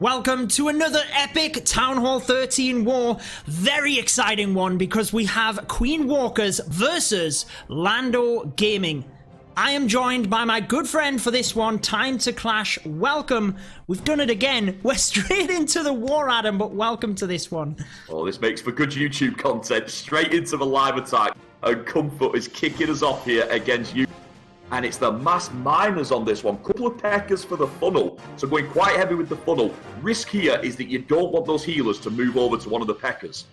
Welcome to another epic Town Hall 13 war. Very exciting one because we have Queen Walkers versus Lando Gaming. I am joined by my good friend for this one, Time to Clash. Welcome. We've done it again. We're straight into the war, Adam, but welcome to this one. Oh, this makes for good YouTube content. Straight into the live attack. And Comfort is kicking us off here against you. And it's the mass miners on this one. Couple of peckers for the funnel. So going quite heavy with the funnel. Risk here is that you don't want those healers to move over to one of the peckers.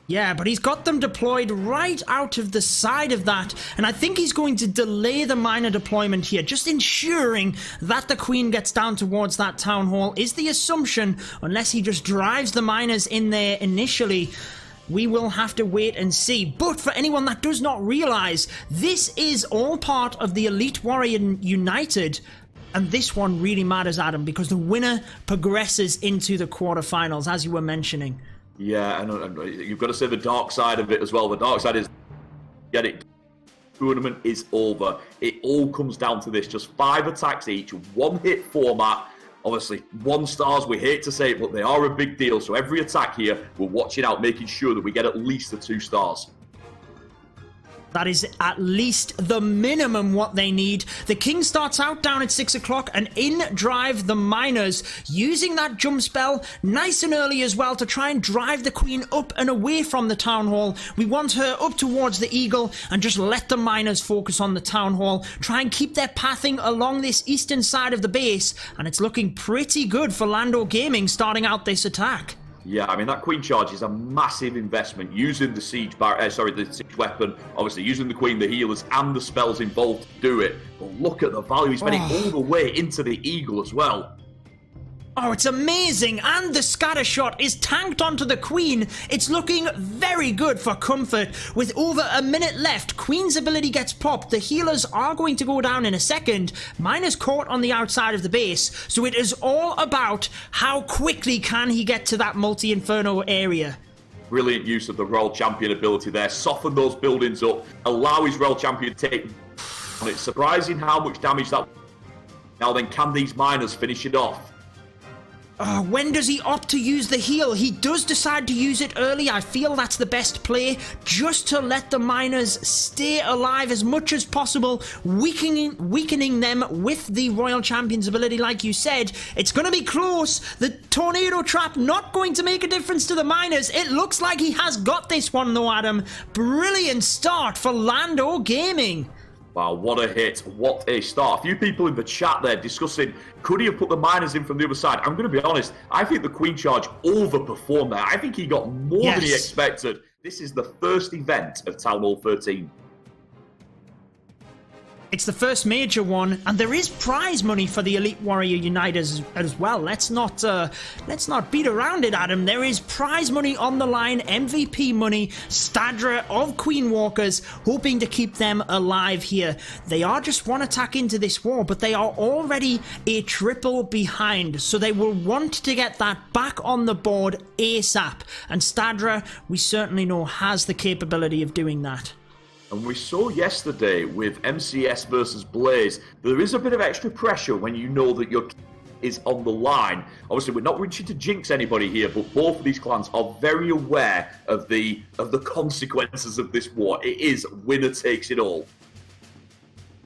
Yeah, but he's got them deployed right out of the side of that. And I think he's going to delay the miner deployment here. Just ensuring that the Queen gets down towards that Town Hall is the assumption. Unless he just drives the miners in there initially. We will have to wait and see. But for anyone that does not realize, this is all part of the Elite Warrior United. And this one really matters, Adam, because the winner progresses into the quarterfinals, as you were mentioning. Yeah, and you've got to say the dark side of it as well. The dark side is, get it, tournament is over. It all comes down to this. Just 5 attacks each, 1-hit format. Obviously, 1 stars, we hate to say it, but they are a big deal. So every attack here, we're watching out, making sure that we get at least the 2 stars. That is at least the minimum what they need. The King starts out down at 6 o'clock and in drive the miners, using that jump spell nice and early as well to try and drive the Queen up and away from the Town Hall. We want her up towards the Eagle and just let the miners focus on the Town Hall. Try and keep their pathing along this eastern side of the base, and it's looking pretty good for Lando Gaming starting out this attack. Yeah, I mean, that Queen charge is a massive investment, using the siege the siege weapon, obviously using the Queen, the healers, and the spells involved to do it. But look at the value he's spending all the way into the Eagle as well. Oh, it's amazing, and the scatter shot is tanked onto the Queen. It's looking very good for Comfort. With over a minute left, Queen's ability gets popped. The healers are going to go down in a second. Miner's caught on the outside of the base, so it is all about how quickly can he get to that multi-inferno area. Brilliant use of the Royal Champion ability there. Soften those buildings up, allow his Royal Champion to take. And it's surprising how much damage that. Now then, can these miners finish it off? When does he opt to use the heal? He does decide to use it early. I feel that's the best play, just to let the miners stay alive as much as possible, weakening them with the Royal Champion's ability. Like you said, it's going to be close. The Tornado Trap not going to make a difference to the miners. It looks like he has got this one though, Adam. Brilliant start for Lando Gaming. Wow, what a hit. What a start. A few people in the chat there discussing, could he have put the miners in from the other side? I'm going to be honest, I think the Queen Charge overperformed there. I think he got more than he expected. This is the first event of Town Hall 13. It's the first major one, and there is prize money for the Elite Warrior United as well. Let's not beat around it, Adam. There is prize money on the line, MVP money, Stadra of Queen Walkers, hoping to keep them alive here. They are just 1 attack into this war, but they are already a triple behind, so they will want to get that back on the board ASAP. And Stadra, we certainly know, has the capability of doing that. And we saw yesterday with MCS versus Blaze, there is a bit of extra pressure when you know that your is on the line. Obviously, we're not reaching to jinx anybody here, but both of these clans are very aware of the consequences of this war. It is winner takes it all.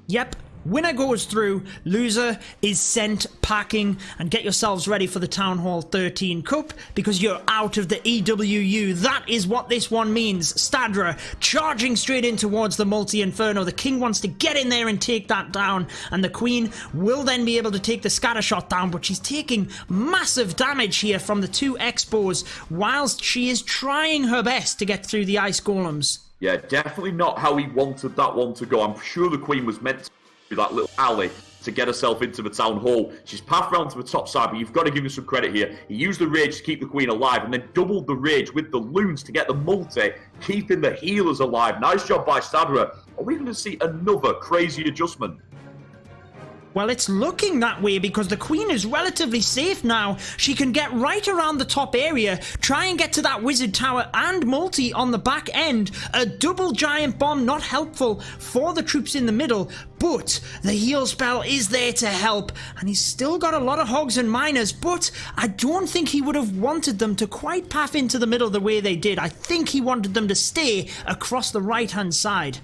Yep. Winner goes through, loser is sent packing, and get yourselves ready for the Town Hall 13 Cup because you're out of the EWU. That is what this one means. Stadra charging straight in towards the multi-inferno. The King wants to get in there and take that down, and the Queen will then be able to take the scatter shot down, but she's taking massive damage here from the 2 expos whilst she is trying her best to get through the ice golems. Yeah, definitely not how he wanted that one to go. I'm sure the Queen was meant to that little alley to get herself into the Town Hall. She's passed round to the top side, but you've got to give him some credit here. He used the rage to keep the Queen alive and then doubled the rage with the loons to get the multi, keeping the healers alive. Nice job by Stadra. Are we going to see another crazy adjustment? Well, it's looking that way because the queen is relatively safe now. She can get right around the top area, try and get to that wizard tower and multi on the back end. A double giant bomb not helpful for the troops in the middle, but the heal spell is there to help, and he's still got a lot of hogs and miners, but I don't think he would have wanted them to quite path into the middle the way they did. I think he wanted them to stay across the right-hand side.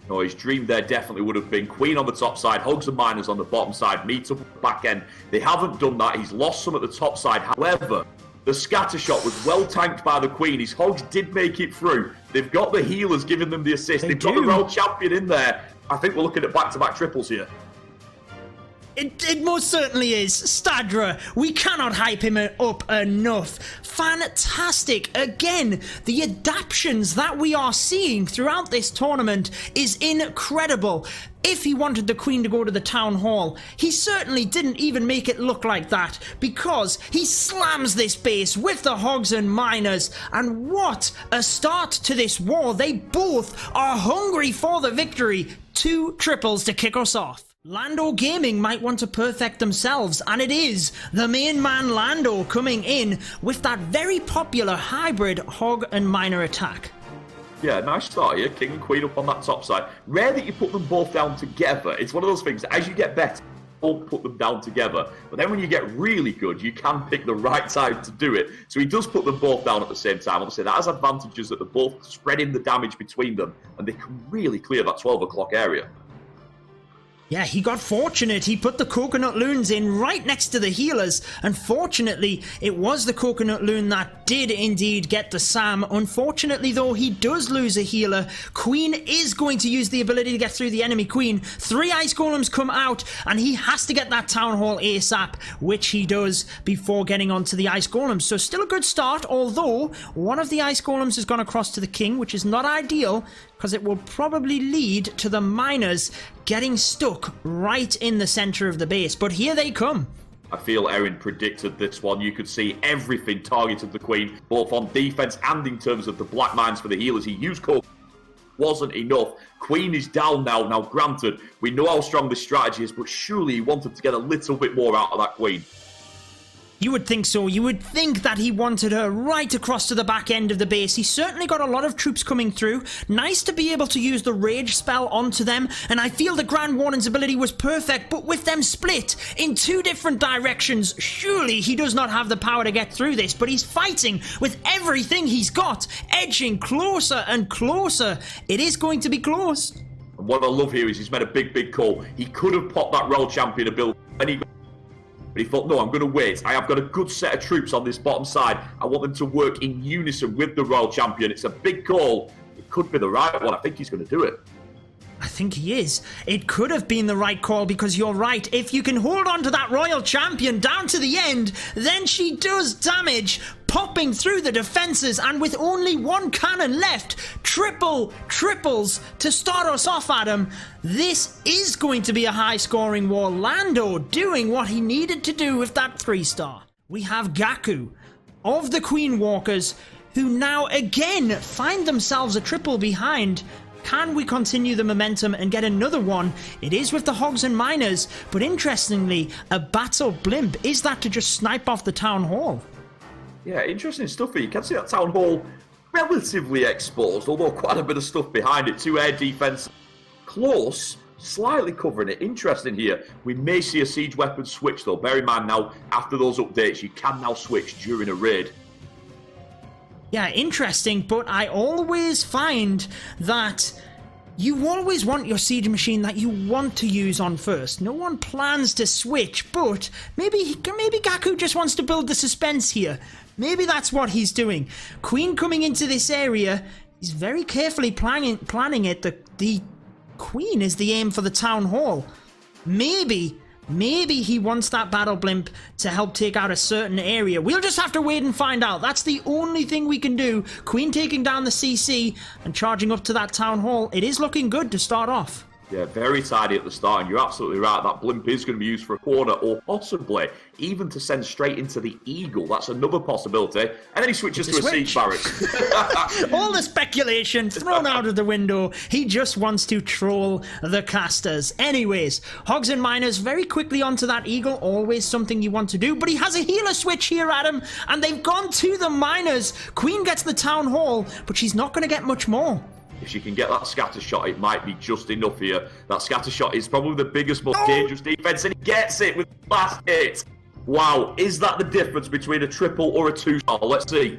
No, his dream there definitely would have been queen on the top side, hogs and miners on the bottom side, meet up at the back end. They haven't done that. He's lost some at the top side. However, the scatter shot was well tanked by the queen. His hogs did make it through. They've got the healers giving them the assist. They've got the world champion in there. I think we're looking at back-to-back triples here. It most certainly is. Stadra, we cannot hype him up enough. Fantastic. Again, the adaptions that we are seeing throughout this tournament is incredible. If he wanted the queen to go to the town hall, he certainly didn't even make it look like that, because he slams this base with the hogs and miners, and what a start to this war. They both are hungry for the victory. 2 triples to kick us off. Lando Gaming might want to perfect themselves, and it is the main man Lando coming in with that very popular hybrid hog and miner attack. Yeah, nice start here. King and queen up on that top side. Rare that you put them both down together. It's one of those things, as you get better, don't put them down together. But then when you get really good, you can pick the right time to do it. So he does put them both down at the same time. Obviously, that has advantages that they're both spreading the damage between them, and they can really clear that 12 o'clock area. Yeah, he got fortunate. He put the coconut loons in right next to the healers. Unfortunately, it was the coconut loon that did indeed get the Sam. Unfortunately, though, he does lose a healer. Queen is going to use the ability to get through the enemy queen. 3 ice golems come out, and he has to get that town hall ASAP, which he does before getting onto the ice golems. So still a good start, although one of the ice golems has gone across to the king, which is not ideal, because it will probably lead to the miners getting stuck right in the center of the base. But here they come. I feel Erin predicted this one. You could see everything targeted the queen, both on defense and in terms of the black mines for the healers. He used coke. Wasn't enough. Queen is down now. Now, granted, we know how strong this strategy is, but surely he wanted to get a little bit more out of that queen. You would think so. You would think that he wanted her right across to the back end of the base. He certainly got a lot of troops coming through. Nice to be able to use the rage spell onto them, and I feel the Grand Warden's ability was perfect, but with them split in 2 different directions, surely he does not have the power to get through this, but he's fighting with everything he's got, edging closer and closer. It is going to be close. And what I love here is he's made a big call. He could have popped that Royal Champion ability when he... But he thought, no, I'm going to wait. I have got a good set of troops on this bottom side. I want them to work in unison with the Royal Champion. It's a big call. It could be the right one. I think he's going to do it. I think he is. It could have been the right call, because you're right. If you can hold on to that Royal Champion down to the end, then she does damage, popping through the defenses, and with only 1 cannon left, triples to start us off, Adam. This is going to be a high-scoring war. Lando doing what he needed to do with that 3-star. We have Gaku of the Queen Walkers, who now again find themselves a triple behind. Can we continue the momentum and get another one? It is with the hogs and miners, but interestingly, a battle blimp. Is that to just snipe off the town hall? Yeah, interesting stuff here. You can see that town hall relatively exposed, although quite a bit of stuff behind it. 2 air defense, close, slightly covering it. Interesting here. We may see a siege weapon switch, though. Bear in mind now, after those updates, you can now switch during a raid. Yeah, interesting, but I always find that you always want your siege machine that you want to use on first. No one plans to switch, but maybe Gaku just wants to build the suspense here. Maybe that's what he's doing. Queen coming into this area, he's very carefully planning it. The Queen is the aim for the town hall. Maybe he wants that battle blimp to help take out a certain area. We'll just have to wait and find out. That's the only thing we can do. Queen taking down the CC and charging up to that town hall. It is looking good to start off. Yeah, very tidy at the start, and you're absolutely right. That blimp is going to be used for a corner, or possibly even to send straight into the eagle. That's another possibility. And then he switches to a siege barracks. All the speculation thrown out of the window. He just wants to troll the casters. Anyways, Hogs and Miners very quickly onto that eagle. Always something you want to do. But he has a healer switch here, Adam, and they've gone to the Miners. Queen gets the town hall, but she's not going to get much more. If she can get that scatter shot, it might be just enough here. That scatter shot is probably the biggest, most dangerous defense, and he gets it with the last hit. Wow, is that the difference between a triple or a 2-star? Let's see.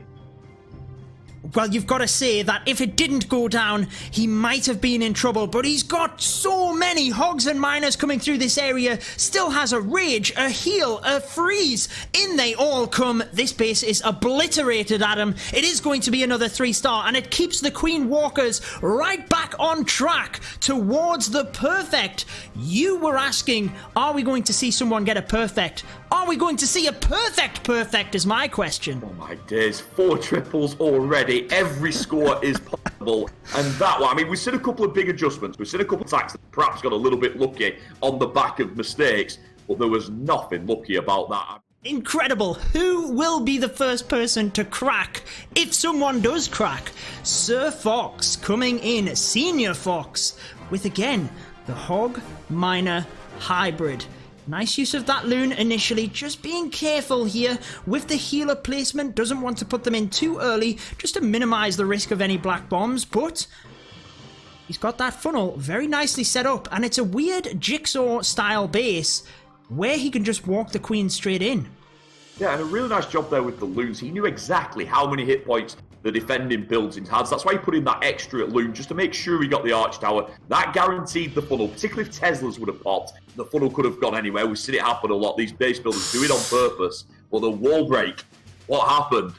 Well, you've got to say that if it didn't go down, he might have been in trouble, but he's got so many Hogs and Miners coming through this area, still has a rage, a heal, a freeze. In they all come. This base is obliterated, Adam. It is going to be another 3-star, and it keeps the Queen Walkers right back on track towards the perfect. You were asking, are we going to see someone get a perfect? Are we going to see a perfect is my question. Oh my days, 4 triples already. Every score is possible. And that one, I mean, we've seen a couple of big adjustments. We've seen a couple of attacks that perhaps got a little bit lucky on the back of mistakes, but there was nothing lucky about that. Incredible. Who will be the first person to crack if someone does crack? Sir Fox coming in, Senior Fox, with again the Hog Miner hybrid. Nice use of that loon initially, just being careful here with the healer placement. Doesn't want to put them in too early, just to minimize the risk of any black bombs, but he's got that funnel very nicely set up, and it's a weird jigsaw style base where he can just walk the queen straight in. Yeah, and a really nice job there with the loons. He knew exactly how many hit points the defending buildings had. That's why he put in that extra loon, just to make sure he got the arch tower. That guaranteed the funnel, particularly if Teslas would have popped. The funnel could have gone anywhere. We've seen it happen a lot. These base builders do it on purpose. But the wall break, what happened?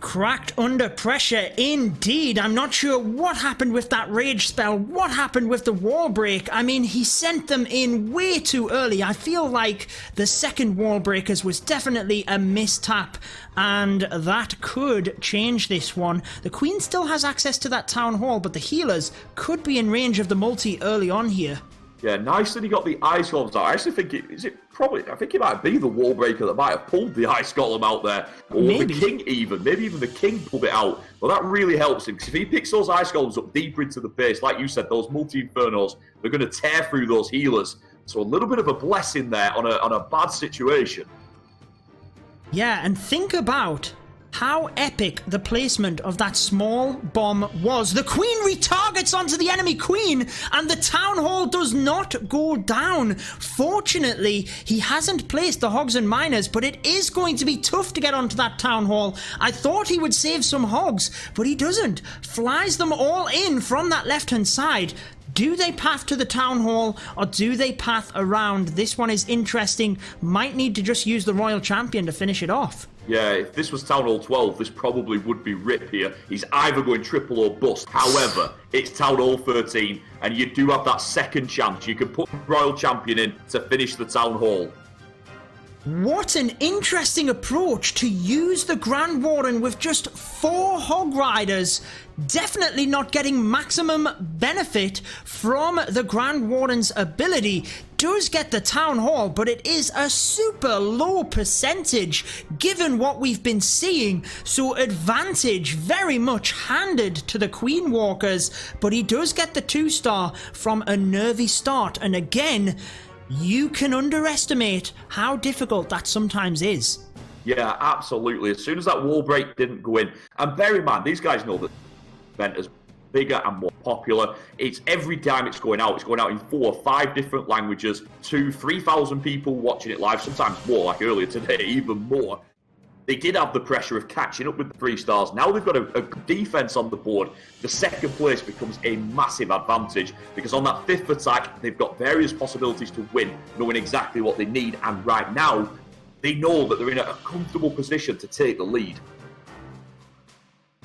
Cracked under pressure indeed. I'm not sure what happened with that rage spell, what happened with the wall break. I mean, he sent them in way too early. I feel like the second wall breakers was definitely a mistap, and that could change this one. The queen still has access to that town hall, but the healers could be in range of the multi early on here. Yeah, nice that he got the ice golems out. I actually think I think it might be the wall breaker that might have pulled the ice golem out there. Or maybe the king even. Maybe even the king pulled it out. Well, that really helps him, because if he picks those ice golems up deeper into the base, like you said, those multi-infernos, they're going to tear through those healers. So a little bit of a blessing there on a bad situation. Yeah, and think about how epic the placement of that small bomb was. The queen retargets onto the enemy queen, and the town hall does not go down. Fortunately, he hasn't placed the Hogs and Miners, but it is going to be tough to get onto that town hall. I thought he would save some Hogs, but he doesn't. Flies them all in from that left-hand side. Do they path to the town hall, or do they path around? This one is interesting. Might need to just use the Royal Champion to finish it off. Yeah, if this was Town Hall 12, this probably would be Rip here. He's either going triple or bust. However, it's Town Hall 13, and you do have that second chance. You can put Royal Champion in to finish the Town Hall. What an interesting approach to use the Grand Warden with just 4 Hog Riders. Definitely not getting maximum benefit from the Grand Warden's ability. Does get the Town Hall, but it is a super low percentage given what we've been seeing. So advantage very much handed to the Queen Walkers, but he does get the 2-star from a nervy start. And again, you can underestimate how difficult that sometimes is. Yeah, absolutely. As soon as that wall break didn't go in, and bear in mind, these guys know that the event is bigger and more popular. It's every time it's going out in 4 or 5 different languages, 2,000-3,000 people watching it live, sometimes more, like earlier today, even more. They did have the pressure of catching up with the 3 stars. Now they've got a defense on the board. The second place becomes a massive advantage, because on that 5th attack, they've got various possibilities to win, knowing exactly what they need. And right now, they know that they're in a comfortable position to take the lead.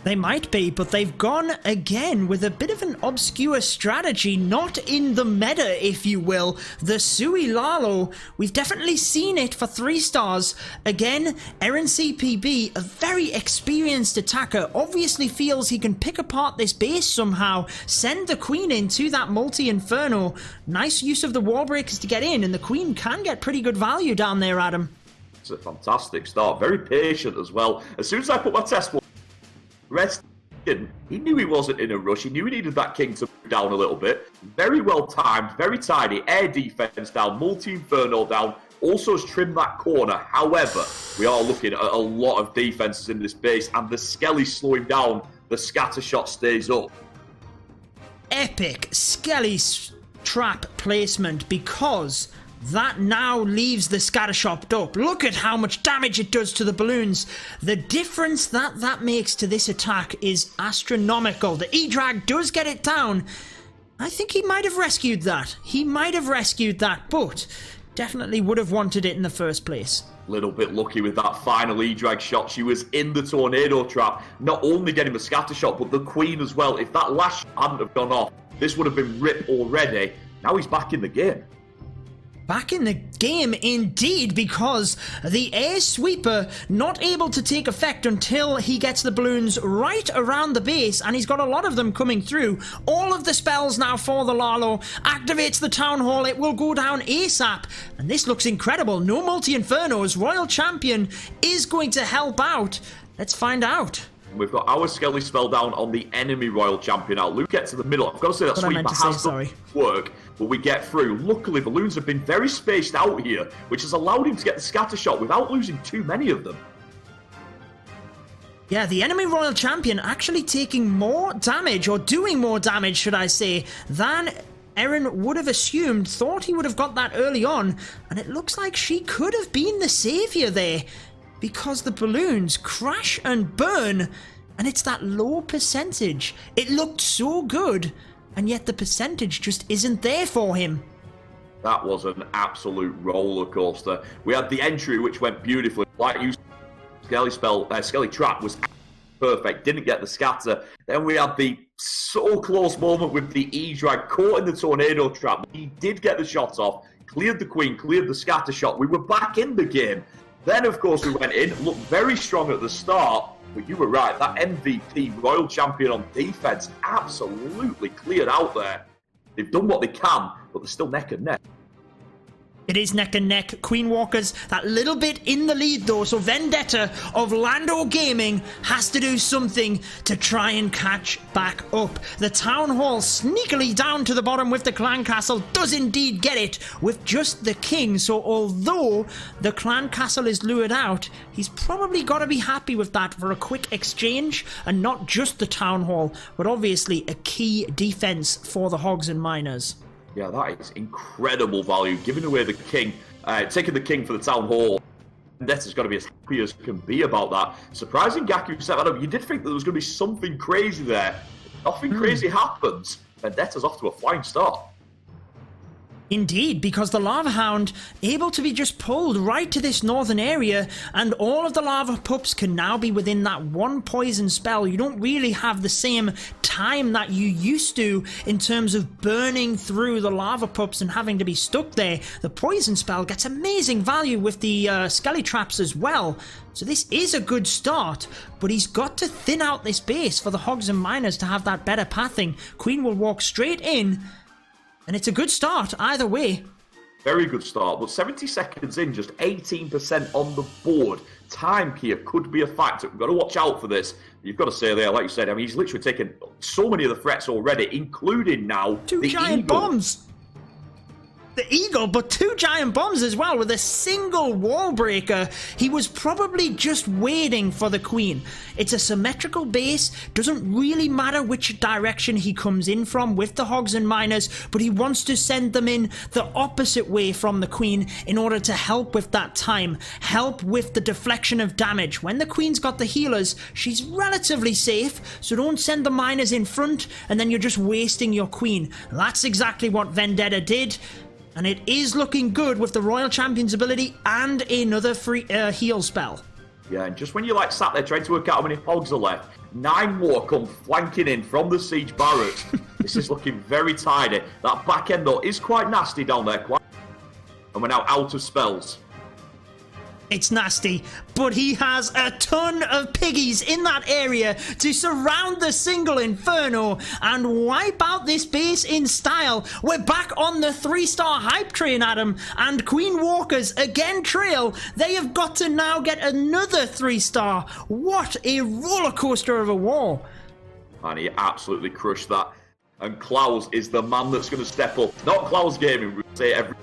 They might be, but they've gone again with a bit of an obscure strategy, not in the meta, if you will. The Sui Lalo, we've definitely seen it for 3 stars. Again, Eren CPB, a very experienced attacker, obviously feels he can pick apart this base somehow, send the Queen into that multi-inferno. Nice use of the wall breakers to get in, and the Queen can get pretty good value down there, Adam. It's a fantastic start, very patient as well. As soon as I put my test one, rest didn't. He knew he wasn't in a rush. He knew he needed that king to move down a little bit. Very well timed, very tidy. Air defense down, multi-inferno down. Also has trimmed that corner. However, we are looking at a lot of defenses in this base, and the Skelly's slowing down. The scatter shot stays up. Epic Skelly's trap placement, because that now leaves the scatter shot up. Look at how much damage it does to the balloons. The difference that makes to this attack is astronomical. The E-Drag does get it down. I think he might have rescued that. He might have rescued that, but definitely would have wanted it in the first place. Little bit lucky with that final E-Drag shot. She was in the tornado trap, not only getting the scatter shot, but the Queen as well. If that last shot hadn't have gone off, this would have been Rip already. Now he's back in the game. Back in the game indeed, because the air sweeper not able to take effect until he gets the balloons right around the base, and he's got a lot of them coming through. All of the spells now for the Lalo, activates the town hall, it will go down ASAP, and this looks incredible. No multi-infernos, Royal Champion is going to help out. Let's find out. We've got our Skelly spell down on the enemy Royal Champion now. Luke gets to the middle. I've got to say that sweeper has done work, but we get through. Luckily, balloons have been very spaced out here, which has allowed him to get the scatter shot without losing too many of them. Yeah, the enemy Royal Champion actually taking more damage, or doing more damage, should I say, than Eren would have assumed. Thought he would have got that early on, and it looks like she could have been the savior there, because the balloons crash and burn, and it's that low percentage. It looked so good, and yet the percentage just isn't there for him. That was an absolute roller coaster. We had the entry, which went beautifully. Like you said, Skelly trap was perfect, didn't get the scatter. Then we had the so close moment with the E-Drag caught in the tornado trap. He did get the shot off, cleared the Queen, cleared the scatter shot. We were back in the game. Then, of course, we went in, looked very strong at the start, but you were right, that MVP, Royal Champion on defense, absolutely cleared out there. They've done what they can, but they're still neck and neck. It is neck and neck. Queen Walkers that little bit in the lead though, so Vendetta of Lando Gaming has to do something to try and catch back up. The Town Hall sneakily down to the bottom with the Clan Castle, does indeed get it with just the King, so although the Clan Castle is lured out, he's probably got to be happy with that for a quick exchange, and not just the Town Hall, but obviously a key defense for the Hogs and Miners. Yeah, that is incredible value. Giving away the King, taking the King for the Town Hall. Vendetta's got to be as happy as can be about that. Surprising Gaku set that up. You did think that there was going to be something crazy there. Nothing crazy happens. Vendetta's off to a flying start. Indeed, because the Lava Hound able to be just pulled right to this northern area, and all of the lava pups can now be within that one poison spell. You don't really have the same time that you used to in terms of burning through the lava pups and having to be stuck there. The poison spell gets amazing value with the Skelly traps as well. So this is a good start, but he's got to thin out this base for the Hogs and Miners to have that better pathing. Queen will walk straight in, and it's a good start either way. Very good start, but 70 seconds in, just 18% on the board. Time here could be a factor. We've got to watch out for this. You've got to say there, like you said, I mean, he's literally taken so many of the threats already, including now two giant bombs. The Eagle, but two giant bombs as well with a single wall breaker. He was probably just waiting for the Queen. It's a symmetrical base, doesn't really matter which direction he comes in from with the Hogs and Miners, but he wants to send them in the opposite way from the Queen in order to help with that time, help with the deflection of damage. When the Queen's got the healers, she's relatively safe, so don't send the Miners in front and then you're just wasting your Queen. That's exactly what Vendetta did. And it is looking good with the Royal Champion's ability and another free heal spell. Yeah, and just when you're like sat there trying to work out how many hogs are left, 9 more come flanking in from the siege barracks. This is looking very tidy. That back end though is quite nasty down there, and we're now out of spells. It's nasty, but he has a ton of piggies in that area to surround the single Inferno and wipe out this base in style. We're back on the 3-star hype train, Adam, and Queen Walkers again trail. They have got to now get another 3-star. What a roller coaster of a war. And he absolutely crushed that. And Klaus is the man that's going to step up. Not Klaus Gaming, we say it every...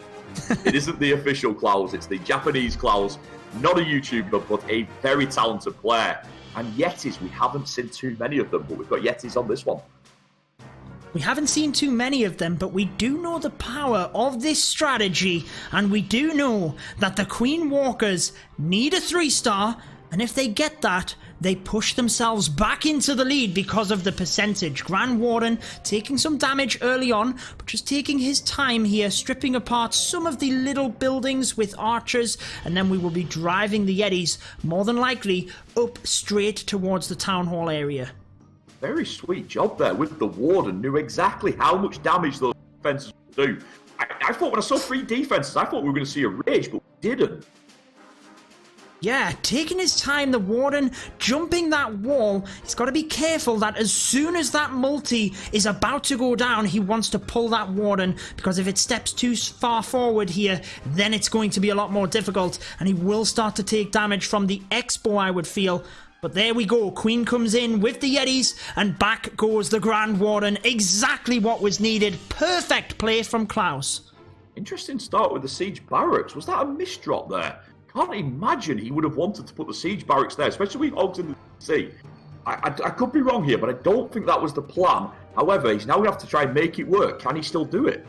It isn't the official Klaus, it's the Japanese Klaus. Not a YouTuber, but a very talented player. And Yetis, we haven't seen too many of them, but we've got Yetis on this one. We haven't seen too many of them, but we do know the power of this strategy, and we do know that the Queen Walkers need a 3-star, and if they get that, they push themselves back into the lead because of the percentage. Grand Warden taking some damage early on, but just taking his time here, stripping apart some of the little buildings with archers, and then we will be driving the Yetis, more than likely, up straight towards the Town Hall area. Very sweet job there with the Warden, knew exactly how much damage those defenses would do. I thought when I saw 3 defenses, I thought we were going to see a rage, but we didn't. Yeah, taking his time, the Warden jumping that wall. He's got to be careful that as soon as that multi is about to go down, he wants to pull that Warden, because if it steps too far forward here, then it's going to be a lot more difficult, and he will start to take damage from the Expo, I would feel. But there we go, Queen comes in with the Yetis, and back goes the Grand Warden. Exactly what was needed. Perfect play from Klaus. Interesting start with the siege barracks. Was that a misdrop there? Can't imagine he would have wanted to put the siege barracks there, especially with hogs in the sea. I could be wrong here, but I don't think that was the plan. However, he's now going to have to try and make it work. Can he still do it?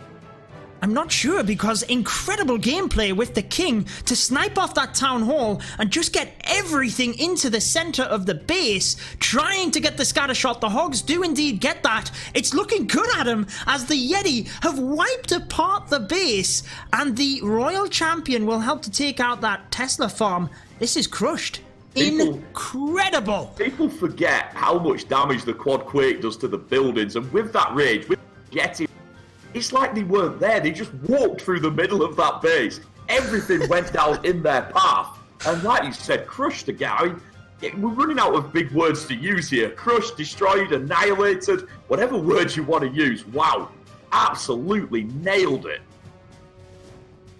I'm not sure, because incredible gameplay with the King to snipe off that Town Hall and just get everything into the center of the base, trying to get the scatter shot. The Hogs do indeed get that. It's looking good, Adam, as the Yeti have wiped apart the base, and the Royal Champion will help to take out that Tesla farm. This is crushed. Incredible. People forget how much damage the Quad Quake does to the buildings, and with that rage, with Yeti, it's like they weren't there. They just walked through the middle of that base. Everything went down in their path. And like you said, crushed again. I mean, we're running out of big words to use here. Crushed, destroyed, annihilated, whatever words you want to use. Wow. Absolutely nailed it.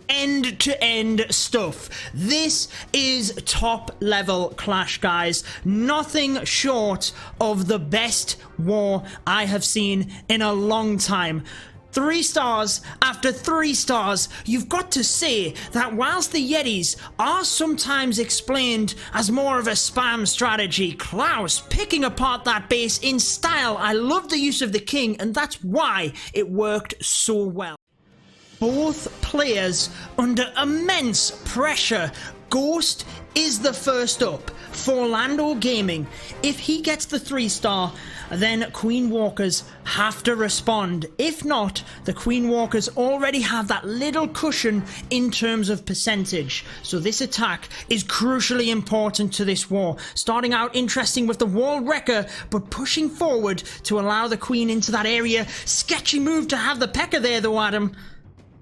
End-to-end stuff. This is top-level Clash, guys. Nothing short of the best war I have seen in a long time. 3 stars after 3 stars. You've got to say that whilst the Yetis are sometimes explained as more of a spam strategy, Klaus picking apart that base in style. I love the use of the King, and that's why it worked so well. Both players under immense pressure. Ghost is the first up for Lando Gaming. If he gets the 3-star, then Queen Walkers have to respond. If not, the Queen Walkers already have that little cushion in terms of percentage. So this attack is crucially important to this war. Starting out interesting with the Wall Wrecker, but pushing forward to allow the Queen into that area. Sketchy move to have the P.E.K.K.A there though, Adam.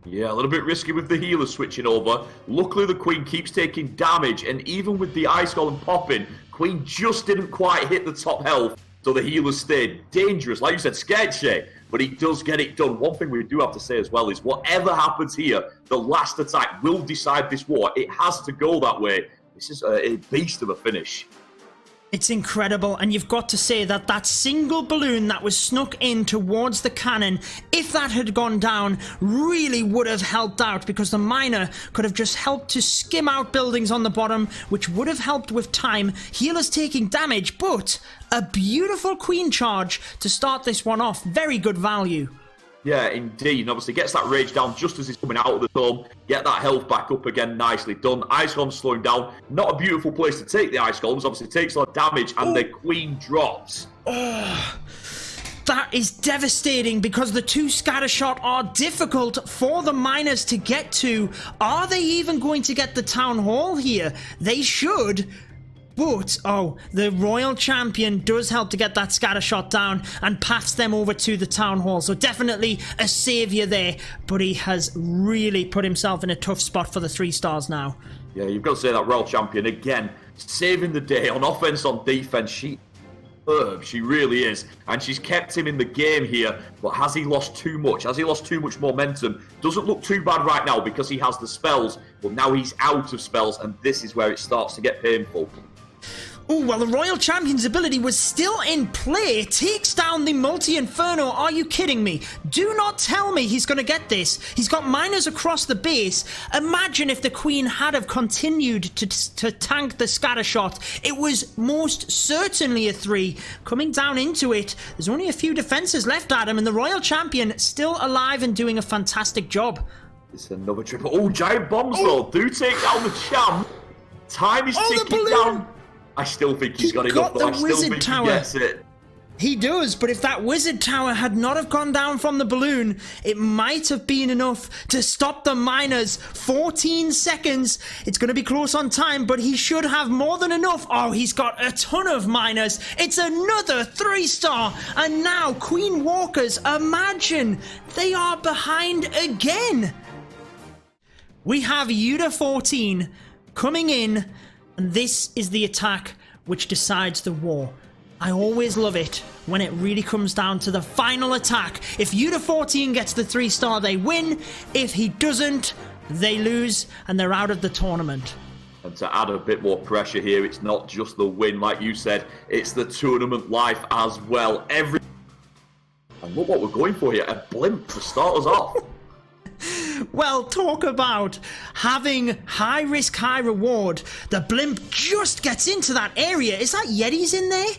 Yeah, a little bit risky with the healer switching over. Luckily, the Queen keeps taking damage, and even with the Ice Golem popping, Queen just didn't quite hit the top health, so the healer stayed dangerous. Like you said, sketchy, but he does get it done. One thing we do have to say as well is whatever happens here, the last attack will decide this war. It has to go that way. This is a beast of a finish. It's incredible, and you've got to say that that single balloon that was snuck in towards the cannon, if that had gone down, really would have helped out, because the miner could have just helped to skim out buildings on the bottom, which would have helped with time. Healers taking damage, but a beautiful Queen charge to start this one off. Very good value. Yeah, indeed. And obviously gets that rage down just as he's coming out of the dome. Get that health back up again. Nicely done. Ice Golem's slowing down. Not a beautiful place to take the Ice Golems. Obviously takes a lot of damage, and the Queen drops. That is devastating, because the 2 scatter shot are difficult for the miners to get to. Are they even going to get the Town Hall here? They should. But, oh, the Royal Champion does help to get that scatter shot down and paths them over to the Town Hall. So definitely a saviour there. But he has really put himself in a tough spot for the 3 stars now. Yeah, you've got to say that Royal Champion, again, saving the day on offense, on defense. She really is. And she's kept him in the game here. But has he lost too much? Has he lost too much momentum? Doesn't look too bad right now because he has the spells. But now he's out of spells, and this is where it starts to get painful. Oh, well, the Royal Champion's ability was still in play. Takes down the Multi-Inferno. Are you kidding me? Do not tell me he's going to get this. He's got miners across the base. Imagine if the Queen had have continued to tank the scatter shot. It was most certainly a 3. Coming down into it, there's only a few defenses left at him, and the Royal Champion still alive and doing a fantastic job. It's another triple. Oh, giant bombs, though. Do take down the champ. Time is ticking down. I still think he's got enough, though. I still think he gets it. He does, but if that wizard tower had not have gone down from the balloon, it might have been enough to stop the miners. 14 seconds. It's going to be close on time, but he should have more than enough. Oh, he's got a ton of miners. It's another 3-star. And now Queen Walkers, imagine, they are behind again. We have Judo 14 coming in. And this is the attack which decides the war. I always love it when it really comes down to the final attack. If Judo 14 gets the 3-star, they win. If he doesn't, they lose and they're out of the tournament. And to add a bit more pressure here, it's not just the win, like you said, it's the tournament life as well. And look what we're going for here, a blimp to start us off. Well, talk about having high risk, high reward. The blimp just gets into that area. Is that Yeti's in there?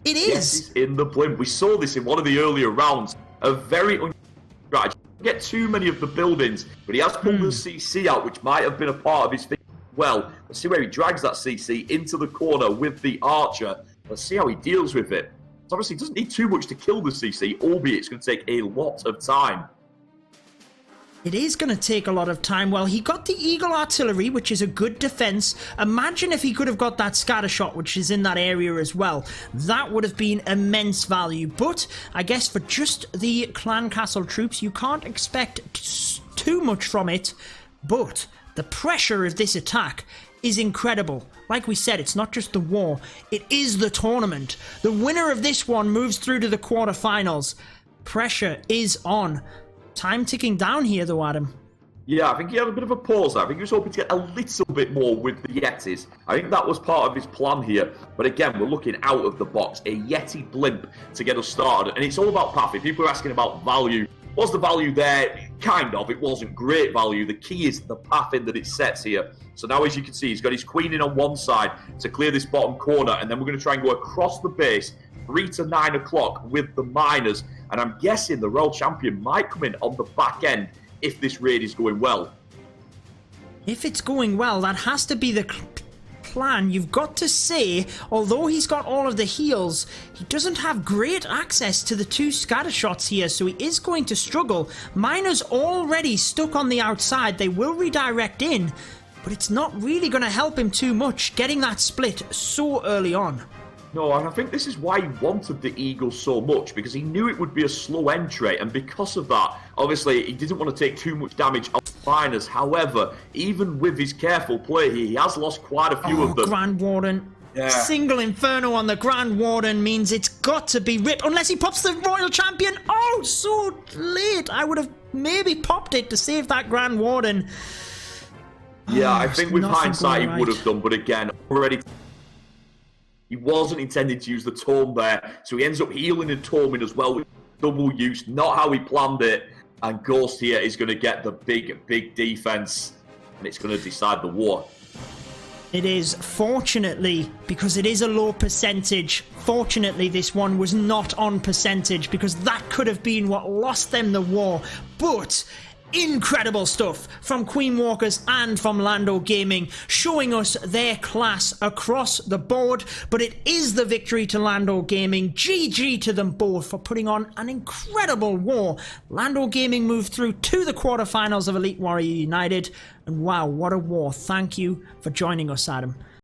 It is. Yes, he's in the blimp. We saw this in one of the earlier rounds. A very right. Get too many of the buildings, but he has pulled the CC out, which might have been a part of his thing. Well, let's see where he drags that CC into the corner with the archer. Let's see how he deals with it. So obviously, he doesn't need too much to kill the CC, albeit it's going to take a lot of time. It is going to take a lot of time. Well, he got the Eagle Artillery, which is a good defense. Imagine if he could have got that scatter shot, which is in that area as well. That would have been immense value. But I guess for just the Clan Castle troops, you can't expect too much from it. But the pressure of this attack is incredible. Like we said, it's not just the war. It is the tournament. The winner of this one moves through to the quarterfinals. Pressure is on. Time ticking down here, though, Adam. Yeah, I think he had a bit of a pause there. I think he was hoping to get a little bit more with the Yetis. I think that was part of his plan here. But again, we're looking out of the box. A Yeti blimp to get us started. And it's all about pathing. People are asking about value. Was the value there? Kind of. It wasn't great value. The key is the pathing that it sets here. So now, as you can see, he's got his queen in on one side to clear this bottom corner. And then we're going to try and go across the base 3 to 9 o'clock with the miners. And I'm guessing the Royal Champion might come in on the back end if this raid is going well. If it's going well, that has to be the plan. You've got to say, although he's got all of the heals, he doesn't have great access to the 2 scatter shots here, so he is going to struggle. Miners already stuck on the outside. They will redirect in, but it's not really going to help him too much getting that split so early on. No, and I think this is why he wanted the Eagle so much, because he knew it would be a slow entry, and because of that, obviously, he didn't want to take too much damage on the miners. However, even with his careful play here, he has lost quite a few of them. Grand Warden. Yeah. Single Inferno on the Grand Warden means it's got to be ripped, unless he pops the Royal Champion. Oh, so late. I would have maybe popped it to save that Grand Warden. Yeah, I think with hindsight, he would have done, but again, already... He wasn't intending to use the tome there, so he ends up healing and toming as well with double use. Not how he planned it. And Ghost here is going to get the big defense, and it's going to decide the war. It is, fortunately, because it is a low percentage. Fortunately, this one was not on percentage, because that could have been what lost them the war. But... incredible stuff from Queen Walkers and from Lando Gaming, showing us their class across the board. But it is the victory to Lando Gaming. GG to them both for putting on an incredible war. Lando Gaming moved through to the quarterfinals of Elite Warrior United, and wow, what a war. Thank you for joining us, Adam.